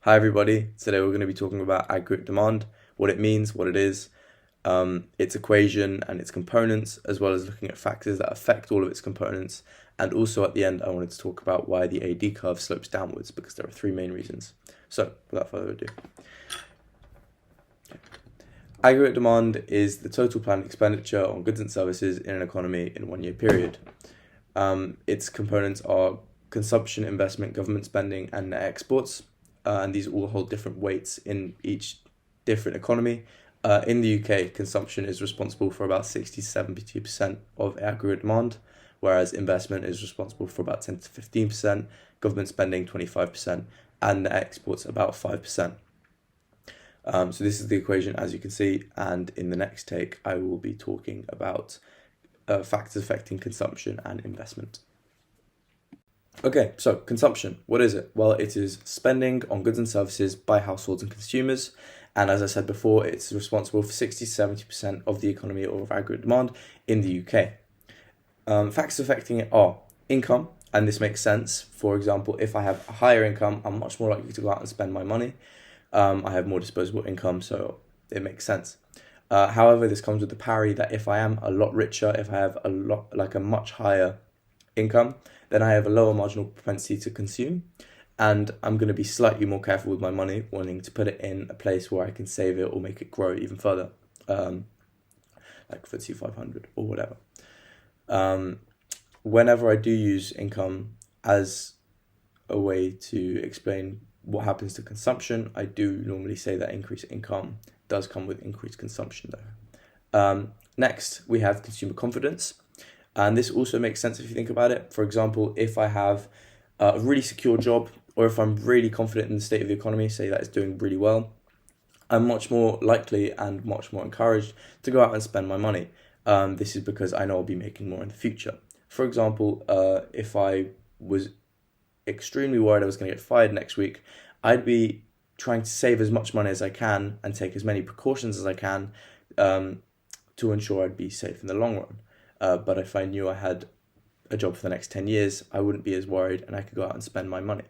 Hi everybody, today we're going to be talking about aggregate demand, what it means, what it is, its equation and its components, as well as looking at factors that affect all of its components. And also at the end, I wanted to talk about why the AD curve slopes downwards, because there are three main reasons. So without further ado, aggregate demand is the total planned expenditure on goods and services in an economy in a 1 year period. Its components are consumption, investment, government spending, and net exports. And these all hold different weights in each different economy. In the UK, consumption is responsible for about 60 to 72% of aggregate demand, whereas investment is responsible for about 10 to 15%, government spending 25%, and the exports about 5%. So this is the equation, as you can see, and in the next take, I will be talking about factors affecting consumption and investment. Okay, so consumption, what is it? Well, it is spending on goods and services by households and consumers. And as I said before, it's responsible for 60 to 70% of the economy or of aggregate demand in the UK. Factors affecting it are income, and this makes sense. For example, if I have a higher income, I'm much more likely to go out and spend my money. I have more disposable income, so it makes sense. However, this comes with the parry that if I am a lot richer, if I have a much higher income, then I have a lower marginal propensity to consume, and I'm going to be slightly more careful with my money, wanting to put it in a place where I can save it or make it grow even further, like FTSE 500 or whatever. Whenever I do use income as a way to explain what happens to consumption, I do normally say that increased income does come with increased consumption though. Next, we have consumer confidence. And this also makes sense if you think about it. For example, if I have a really secure job, or if I'm really confident in the state of the economy, say that it's doing really well, I'm much more likely and much more encouraged to go out and spend my money. This is because I know I'll be making more in the future. For example, if I was extremely worried I was going to get fired next week, I'd be trying to save as much money as I can and take as many precautions as I can to ensure I'd be safe in the long run. But if I knew I had a job for the next 10 years, I wouldn't be as worried and I could go out and spend my money.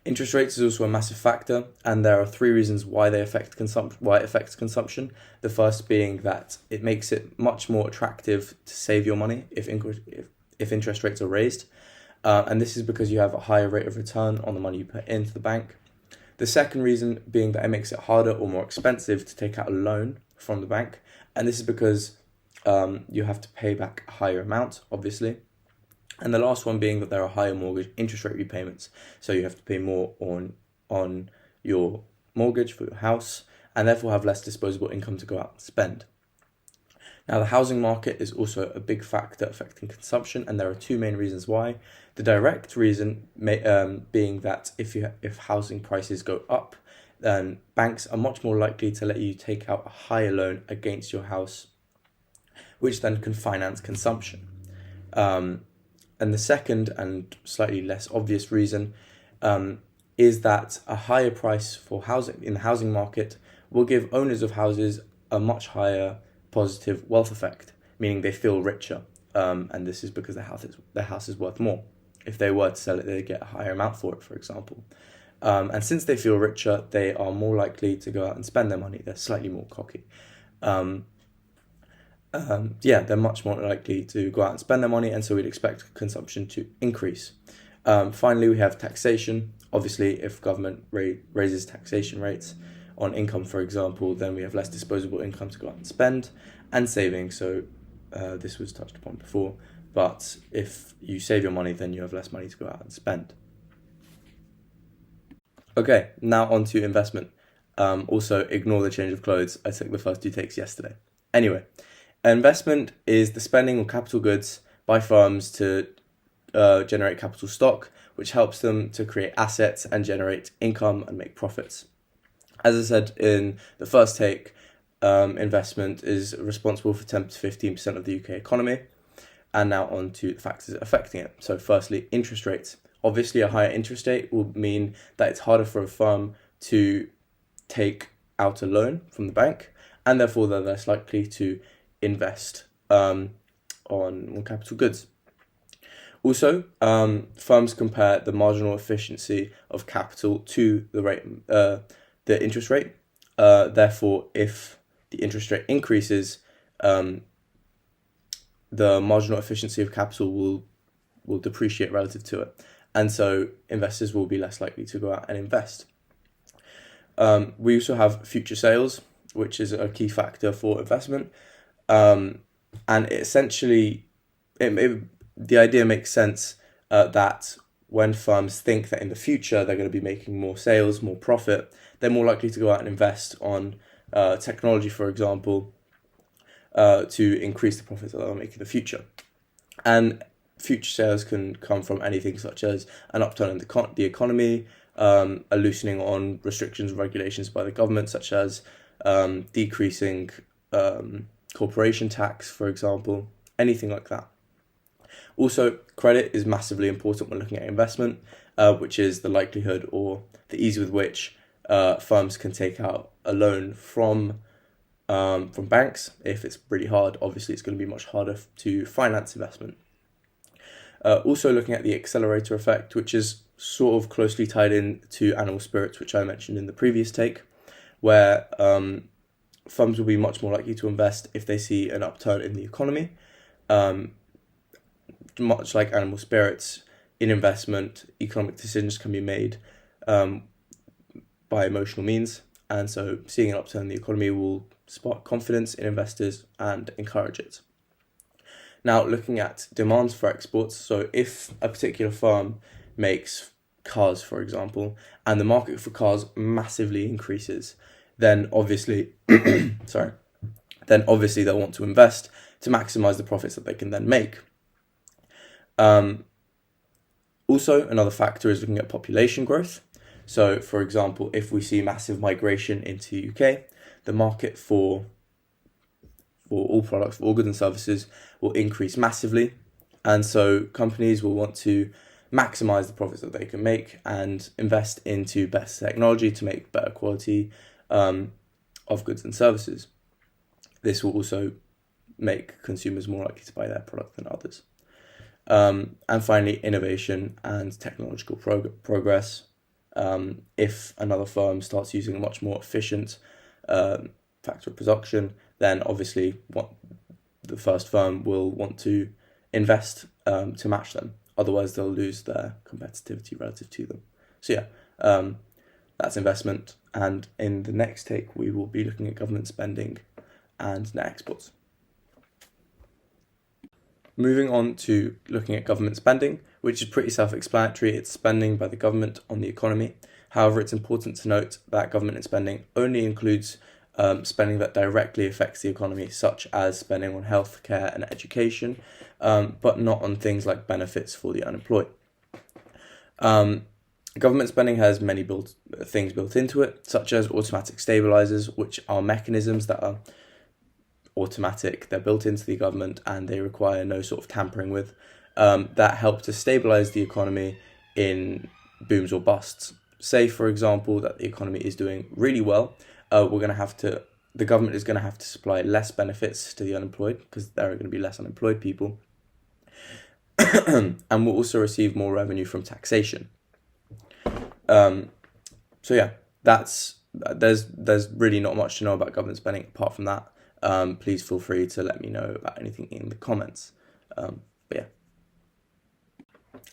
Interest rates is also a massive factor, and there are three reasons why it affects consumption. The first being that it makes it much more attractive to save your money if interest rates are raised. And this is because you have a higher rate of return on the money you put into the bank. The second reason being that it makes it harder or more expensive to take out a loan from the bank. And this is because you have to pay back a higher amount, obviously. And the last one being that there are higher mortgage interest rate repayments. So you have to pay more on your mortgage for your house, and therefore have less disposable income to go out and spend. Now, the housing market is also a big factor affecting consumption, and there are two main reasons why. The direct reason being that if housing prices go up, then banks are much more likely to let you take out a higher loan against your house, which then can finance consumption. And the second and slightly less obvious reason is that a higher price for housing in the housing market will give owners of houses a much higher positive wealth effect, meaning they feel richer. And this is because their house is worth more. If they were to sell it, they'd get a higher amount for it, for example. And since they feel richer, they are more likely to go out and spend their money. They're slightly more cocky. They're much more likely to go out and spend their money, and so we'd expect consumption to increase. Finally, we have taxation. Obviously, if government raises taxation rates on income, for example, then we have less disposable income to go out and spend, and saving. So this was touched upon before, but if you save your money, then you have less money to go out and spend. Okay, now on to investment. Also, ignore the change of clothes. I took the first two takes yesterday. Anyway. Investment is the spending on capital goods by firms to generate capital stock, which helps them to create assets and generate income and make profits. As I said in the first take, investment is responsible for 10 to 15% of the UK economy. And now on to the factors affecting it. So firstly, interest rates. Obviously, a higher interest rate will mean that it's harder for a firm to take out a loan from the bank, and therefore they're less likely to invest on capital goods. Also, firms compare the marginal efficiency of capital to the interest rate. Therefore, if the interest rate increases, the marginal efficiency of capital will depreciate relative to it, and so investors will be less likely to go out and invest. We also have future sales, which is a key factor for investment, and essentially, the idea makes sense that when firms think that in the future they're going to be making more sales, more profit, they're more likely to go out and invest on technology, for example, to increase the profits that they'll make in the future. And future sales can come from anything such as an upturn in the economy, a loosening on restrictions and regulations by the government, such as decreasing corporation tax, for example, anything like that. Also, credit is massively important when looking at investment, which is the likelihood or the ease with which firms can take out a loan from banks. If it's really hard, obviously it's going to be much harder to finance investment. Also looking at the accelerator effect, which is sort of closely tied in to animal spirits, which I mentioned in the previous take, where firms will be much more likely to invest if they see an upturn in the economy. Much like animal spirits, in investment, economic decisions can be made by emotional means, and so seeing an upturn in the economy will spark confidence in investors and encourage it. Now, looking at demands for exports, so if a particular firm makes cars, for example, and the market for cars massively increases, then obviously, they'll want to invest to maximize the profits that they can then make. Also, another factor is looking at population growth. So, for example, if we see massive migration into the UK, the market for all products, for all goods and services, will increase massively. And so companies will want to maximize the profits that they can make and invest into better technology to make better quality of goods and services. This will also make consumers more likely to buy their product than others. And finally, innovation and technological progress. If another firm starts using a much more efficient factor of production, then obviously the first firm will want to invest to match them. Otherwise, they'll lose their competitivity relative to them. So yeah, that's investment. And in the next take, we will be looking at government spending and net exports. Moving on to looking at government spending, which is pretty self-explanatory. It's spending by the government on the economy. However, it's important to note that government spending only includes spending that directly affects the economy, such as spending on healthcare and education, but not on things like benefits for the unemployed. Government spending has many things built into it, such as automatic stabilizers, which are mechanisms that are automatic. They're built into the government and they require no sort of tampering with, that help to stabilize the economy in booms or busts. Say, for example, that the economy is doing really well. The government is going to have to supply less benefits to the unemployed because there are going to be less unemployed people. And we'll also receive more revenue from taxation. So yeah, there's really not much to know about government spending apart from that. Please feel free to let me know about anything in the comments. But yeah.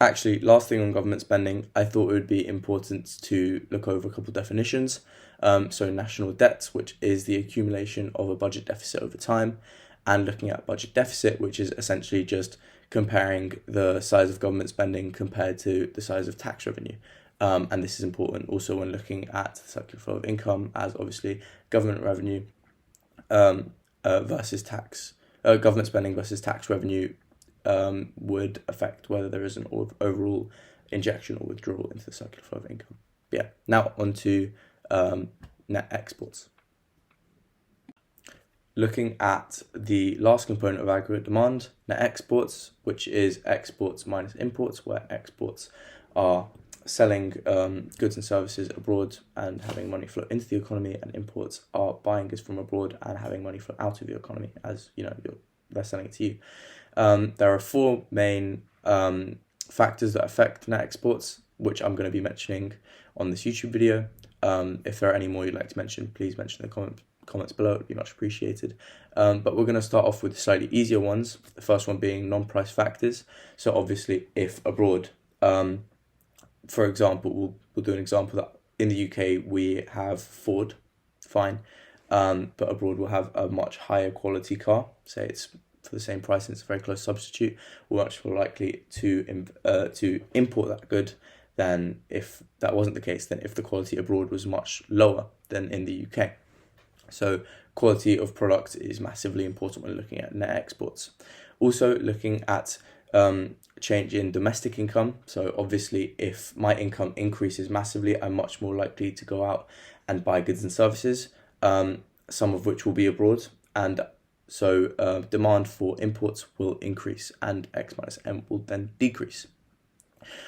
Actually, last thing on government spending, I thought it would be important to look over a couple of definitions. So national debt, which is the accumulation of a budget deficit over time, and looking at budget deficit, which is essentially just comparing the size of government spending compared to the size of tax revenue. And this is important also when looking at the circular flow of income, as obviously government revenue versus tax, government spending versus tax revenue would affect whether there is an overall injection or withdrawal into the circular flow of income. But yeah, now on to net exports. Looking at the last component of aggregate demand, net exports, which is exports minus imports, where exports are selling goods and services abroad and having money flow into the economy, and imports are buying goods from abroad and having money flow out of the economy, as you know, they're selling it to you. There are four main factors that affect net exports, which I'm going to be mentioning on this YouTube video. If there are any more you'd like to mention, please mention in the comments below. It would be much appreciated. But we're going to start off with slightly easier ones. The first one being non-price factors. So obviously, if abroad, for example, we'll do an example that in the UK we have Ford, fine, but abroad we'll have a much higher quality car. Say it's for the same price and it's a very close substitute. We're much more likely to import that good than if that wasn't the case, than if the quality abroad was much lower than in the UK. So quality of product is massively important when looking at net exports. Also looking at change in domestic income. So obviously if my income increases massively, I'm much more likely to go out and buy goods and services, some of which will be abroad. And so demand for imports will increase and X minus M will then decrease.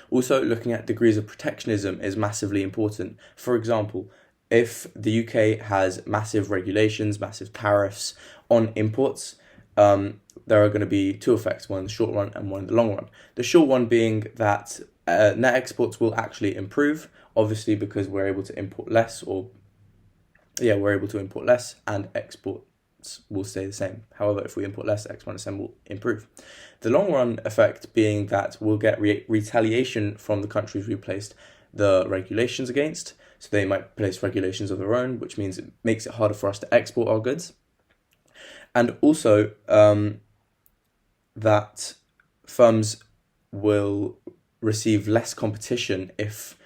Also, looking at degrees of protectionism is massively important. For example, if the UK has massive regulations, massive tariffs on imports, there are going to be two effects, one in the short run and one in the long run. The short one being that net exports will actually improve, obviously because we're able to import less, and exports will stay the same. However, if we import less, X minus M will improve. The long run effect being that we'll get retaliation from the countries we placed the regulations against. So they might place regulations of their own, which means it makes it harder for us to export our goods. And also that firms will receive less competition if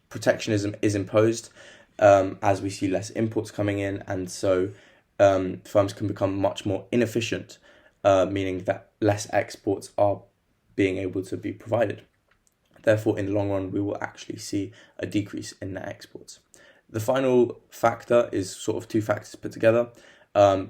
protectionism is imposed, as we see less imports coming in, and so firms can become much more inefficient, meaning that less exports are being able to be provided. Therefore, in the long run, we will actually see a decrease in net exports. The final factor is sort of two factors put together,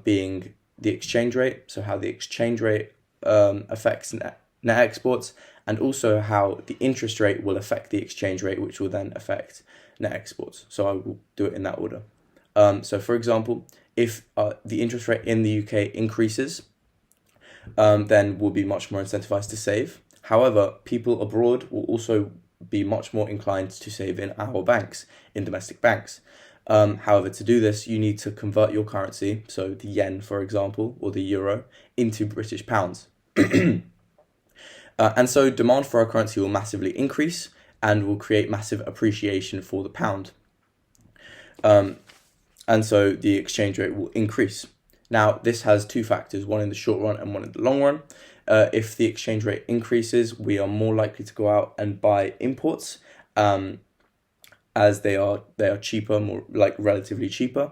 being the exchange rate, so how the exchange rate affects net exports, and also how the interest rate will affect the exchange rate, which will then affect net exports. So I will do it in that order. So for example, if the interest rate in the UK increases, then we'll be much more incentivized to save. However, people abroad will also be much more inclined to save in our banks, in domestic banks. However, to do this, you need to convert your currency, so the yen, for example, or the euro, into British pounds. And so demand for our currency will massively increase and will create massive appreciation for the pound. And so the exchange rate will increase. Now, this has two factors, one in the short run and one in the long run. If the exchange rate increases, we are more likely to go out and buy imports, as they are cheaper, more like relatively cheaper,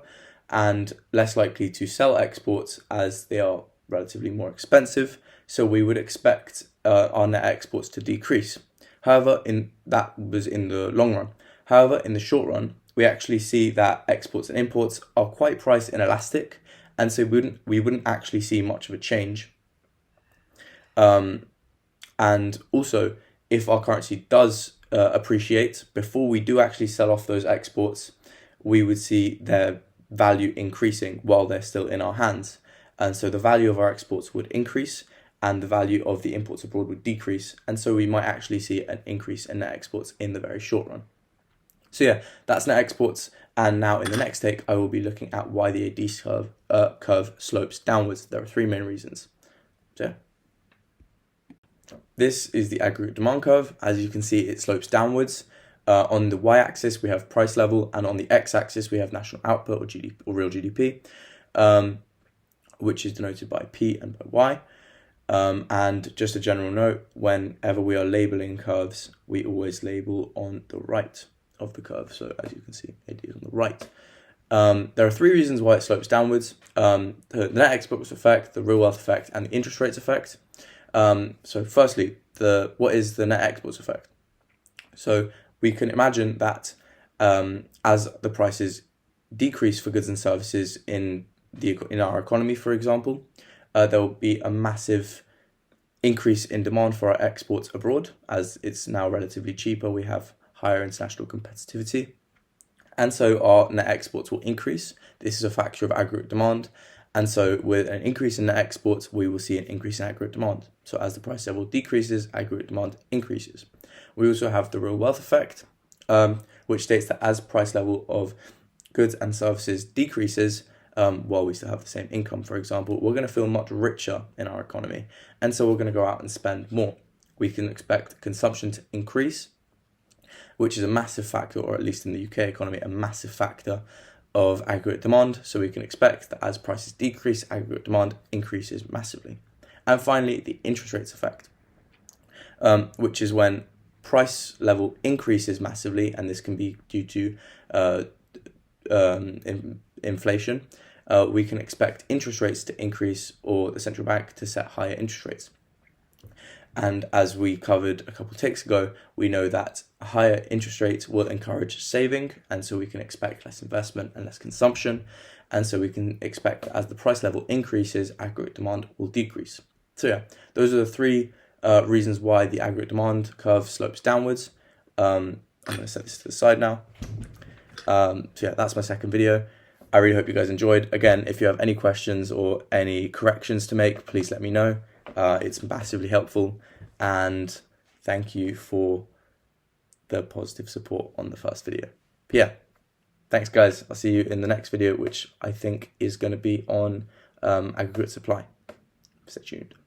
and less likely to sell exports as they are relatively more expensive. So we would expect our net exports to decrease. However, that was in the long run. However, in the short run, we actually see that exports and imports are quite price inelastic, and so we wouldn't actually see much of a change. And also, if our currency does appreciate, before we do actually sell off those exports, we would see their value increasing while they're still in our hands. And so the value of our exports would increase and the value of the imports abroad would decrease. And so we might actually see an increase in net exports in the very short run. So yeah, that's net exports. And now in the next take, I will be looking at why the AD curve slopes downwards. There are three main reasons. So yeah. This is the aggregate demand curve. As you can see, it slopes downwards. On the y-axis, we have price level, and on the x-axis, we have national output, or GDP, or real GDP, which is denoted by P and by Y. And just a general note, whenever we are labeling curves, we always label on the right of the curve. So as you can see, AD is on the right. There are three reasons why it slopes downwards: the net exports effect, the real wealth effect, and the interest rates effect. So firstly, what is the net exports effect? So we can imagine that as the prices decrease for goods and services in our economy, for example, there will be a massive increase in demand for our exports abroad, as it's now relatively cheaper. We have higher international competitivity, and so our net exports will increase. This is a factor of aggregate demand, And so with an increase in the exports, we will see an increase in aggregate demand. So as the price level decreases, aggregate demand increases. We also have the real wealth effect, which states that as price level of goods and services decreases, while we still have the same income, for example, we're going to feel much richer in our economy. And so we're going to go out and spend more. We can expect consumption to increase, which is a massive factor, or at least in the UK economy, a massive factor of aggregate demand. So we can expect that as prices decrease, aggregate demand increases massively. And finally, the interest rates effect, which is when price level increases massively, and this can be due to inflation. We can expect interest rates to increase, or the central bank to set higher interest rates. And as we covered a couple of takes ago, we know that higher interest rates will encourage saving, and so we can expect less investment and less consumption. And so we can expect that as the price level increases, aggregate demand will decrease. So yeah, those are the three reasons why the aggregate demand curve slopes downwards. I'm going to set this to the side now. So yeah, that's my second video. I really hope you guys enjoyed. Again, if you have any questions or any corrections to make, please let me know. It's massively helpful, and thank you for the positive support on the first video. But yeah, thanks guys. I'll see you in the next video, which I think is going to be on aggregate supply. Stay tuned.